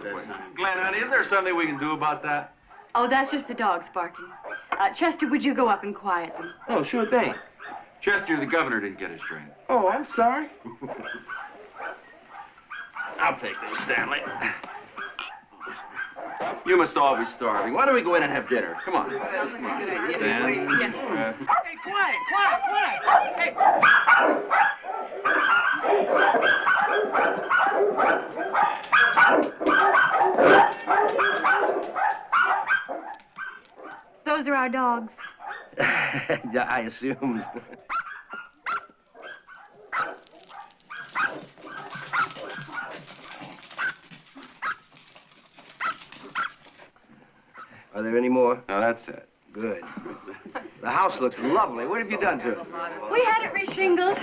at that time. Glenn, honey, is there something we can do about that? Oh, that's just the dogs barking. Chester, would you go up and quiet them? Oh, sure thing. Chester, the governor didn't get his drink. Oh, I'm sorry. I'll take this, Stanley. You must all be starving. Why don't we go in and have dinner? Come on. Stan. Yes. Hey, quiet! Hey! Those are our dogs. Yeah, I assumed. Are there any more? No, that's it. Good. The house looks lovely. What have you done to it? We had it reshingled.